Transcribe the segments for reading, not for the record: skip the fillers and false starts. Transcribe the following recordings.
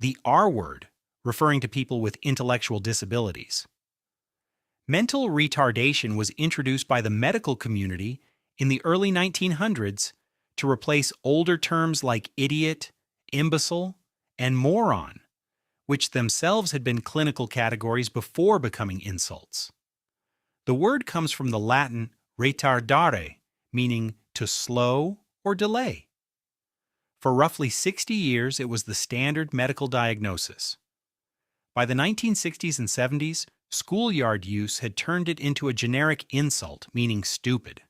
the R word, referring to people with intellectual disabilities. Mental retardation was introduced by the medical community in the early 1900s to replace older terms like idiot, imbecile, and moron, which themselves had been clinical categories before becoming insults. The word comes from the Latin retardare, meaning to slow or delay. For roughly 60 years, it was the standard medical diagnosis. By the 1960s and 70s, schoolyard use had turned it into a generic insult, meaning stupid.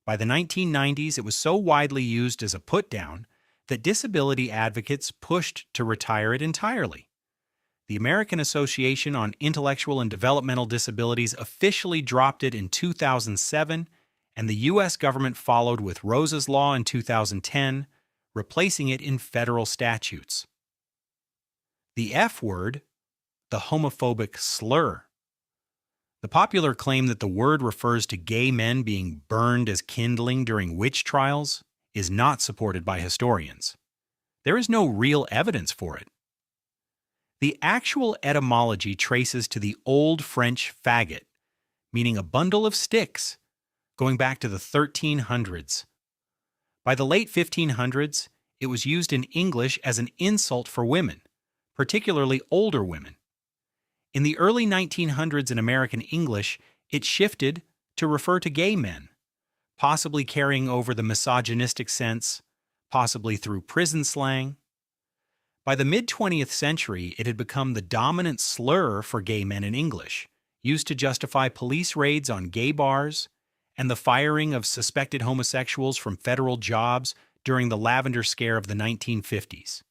By the 1990s, it was so widely used as a put-down that disability advocates pushed to retire it entirely. The American Association on Intellectual and Developmental Disabilities officially dropped it in 2007, and the U.S. government followed with Rosa's Law in 2010, replacing it in federal statutes. The F word, the homophobic slur. The popular claim that the word refers to gay men being burned as kindling during witch trials is not supported by historians. There is no real evidence for it. The actual etymology traces to the Old French faggot, meaning a bundle of sticks, going back to the 1300s. By the late 1500s, it was used in English as an insult for women, particularly older women. In the early 1900s in American English, it shifted to refer to gay men, possibly carrying over the misogynistic sense, possibly through prison slang. By the mid-20th century, it had become the dominant slur for gay men in English, used to justify police raids on gay bars and the firing of suspected homosexuals from federal jobs during the Lavender Scare of the 1950s.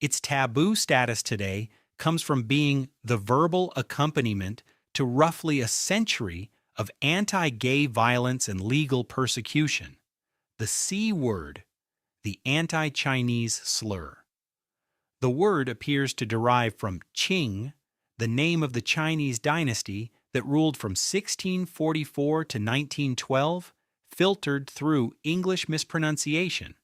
Its taboo status today comes from being the verbal accompaniment to roughly a century of anti-gay violence and legal persecution, the C word, the anti-Chinese slur. The word appears to derive from Qing, the name of the Chinese dynasty that ruled from 1644 to 1912, filtered through English mispronunciation.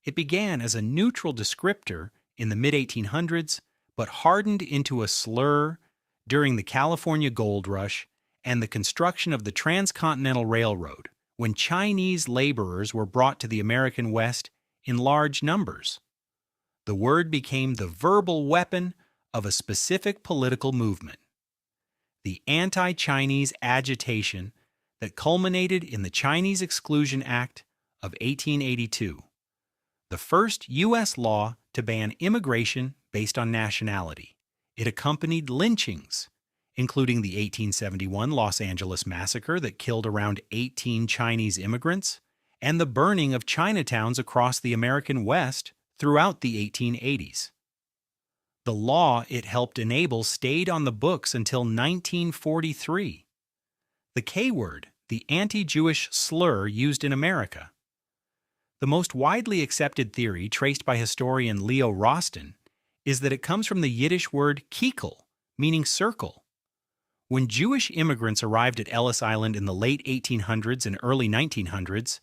It began as a neutral descriptor in the mid-1800s, but hardened into a slur during the California Gold Rush and the construction of the Transcontinental Railroad, when Chinese laborers were brought to the American West in large numbers. The word became the verbal weapon of a specific political movement, the anti-Chinese agitation that culminated in the Chinese Exclusion Act of 1882, the first U.S. law to ban immigration based on nationality. It accompanied lynchings, including the 1871 Los Angeles massacre that killed around 18 Chinese immigrants, and the burning of Chinatowns across the American West throughout the 1880s. The law it helped enable stayed on the books until 1943. The K word, the anti-Jewish slur used in America. The most widely accepted theory, traced by historian Leo Rosten, is that it comes from the Yiddish word kiekel, meaning circle. When Jewish immigrants arrived at Ellis Island in the late 1800s and early 1900s,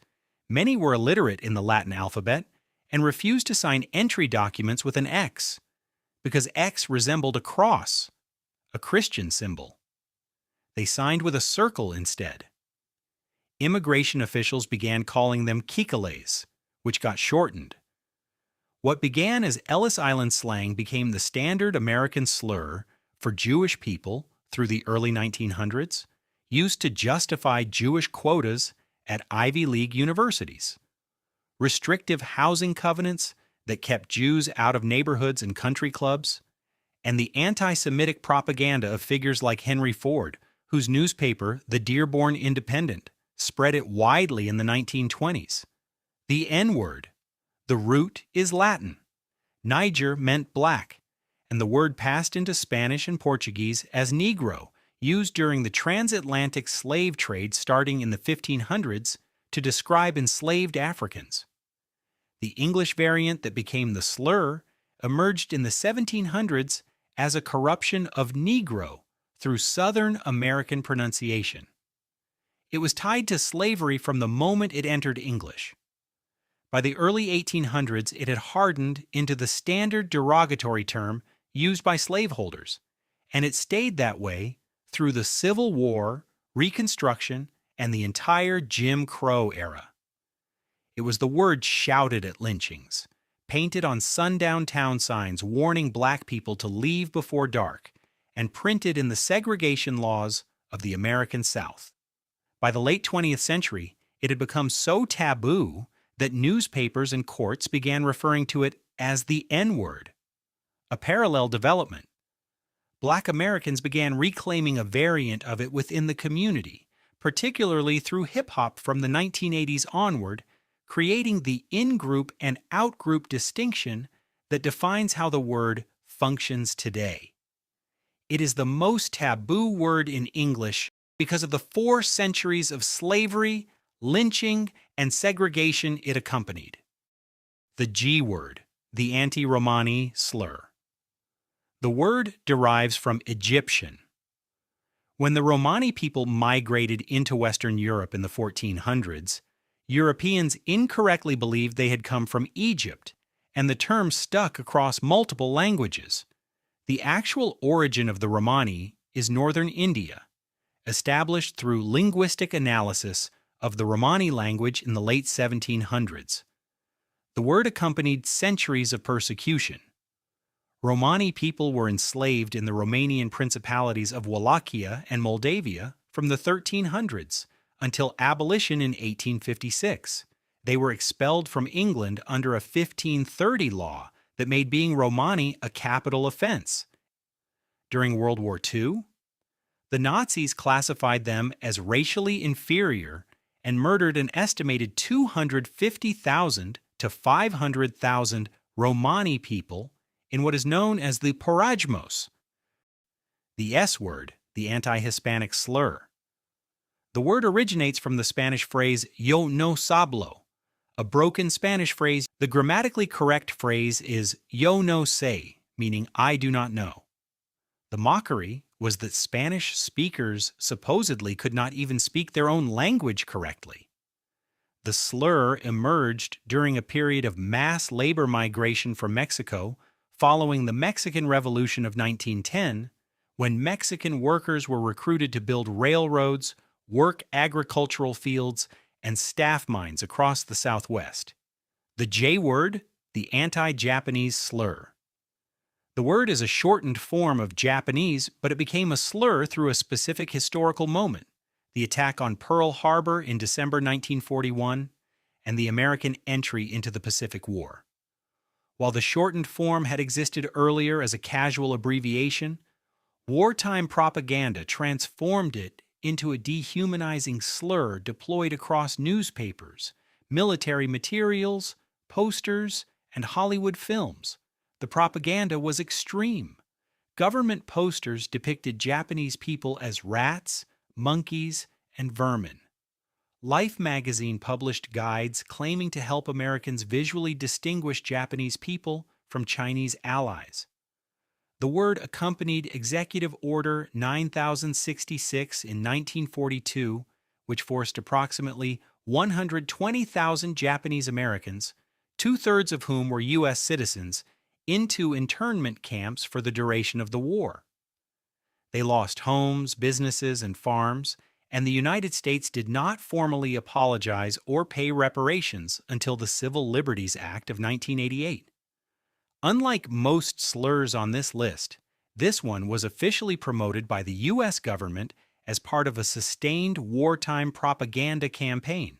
many were illiterate in the Latin alphabet and refused to sign entry documents with an X, because X resembled a cross, a Christian symbol. They signed with a circle instead. Immigration officials began calling them kikeles, which got shortened. What began as Ellis Island slang became the standard American slur for Jewish people through the early 1900s, used to justify Jewish quotas at Ivy League universities. Restrictive housing covenants that kept Jews out of neighborhoods and country clubs, and the anti-Semitic propaganda of figures like Henry Ford, whose newspaper, the Dearborn Independent, spread it widely in the 1920s. The N-word. The root is Latin. Niger meant black, and the word passed into Spanish and Portuguese as Negro, used during the transatlantic slave trade starting in the 1500s to describe enslaved Africans. The English variant that became the slur emerged in the 1700s as a corruption of Negro through Southern American pronunciation. It was tied to slavery from the moment it entered English. By the early 1800s, it had hardened into the standard derogatory term used by slaveholders, and it stayed that way through the Civil War, Reconstruction, and the entire Jim Crow era. It was the word shouted at lynchings, painted on sundown town signs warning black people to leave before dark, and printed in the segregation laws of the American South. By the late 20th century, it had become so taboo that newspapers and courts began referring to it as the N-word. A parallel development. Black Americans began reclaiming a variant of it within the community, particularly through hip-hop from the 1980s onward, creating the in-group and out-group distinction that defines how the word functions today. It is the most taboo word in English because of the 4 centuries of slavery, lynching, and segregation it accompanied. The G word, the anti-Romani slur. The word derives from Egyptian. When the Romani people migrated into Western Europe in the 1400s, Europeans incorrectly believed they had come from Egypt, and the term stuck across multiple languages. The actual origin of the Romani is northern India, established through linguistic analysis of the Romani language in the late 1700s. The word accompanied centuries of persecution. Romani people were enslaved in the Romanian principalities of Wallachia and Moldavia from the 1300s until abolition in 1856. They were expelled from England under a 1530 law that made being Romani a capital offense. During World War II, the Nazis classified them as racially inferior and murdered an estimated 250,000 to 500,000 Romani people in what is known as the Porajmos. The S word, the anti-Hispanic slur. The word originates from the Spanish phrase yo no sablo, a broken Spanish phrase. The grammatically correct phrase is yo no sé, meaning I do not know. The mockery was that Spanish speakers supposedly could not even speak their own language correctly. The slur emerged during a period of mass labor migration from Mexico following the Mexican Revolution of 1910, when Mexican workers were recruited to build railroads, work agricultural fields, and staff mines across the Southwest. The J word, the anti-Japanese slur. The word is a shortened form of Japanese, but it became a slur through a specific historical moment, the attack on Pearl Harbor in December 1941, and the American entry into the Pacific War. While the shortened form had existed earlier as a casual abbreviation, wartime propaganda transformed it into a dehumanizing slur deployed across newspapers, military materials, posters, and Hollywood films. The propaganda was extreme. Government posters depicted Japanese people as rats, monkeys, and vermin. Life magazine published guides claiming to help Americans visually distinguish Japanese people from Chinese allies. The word accompanied Executive Order 9066 in 1942, which forced approximately 120,000 Japanese Americans, 2/3 of whom were U.S. citizens, into internment camps for the duration of the war. They lost homes, businesses, and farms, and the United States did not formally apologize or pay reparations until the Civil Liberties Act of 1988. Unlike most slurs on this list, this one was officially promoted by the U.S. government as part of a sustained wartime propaganda campaign.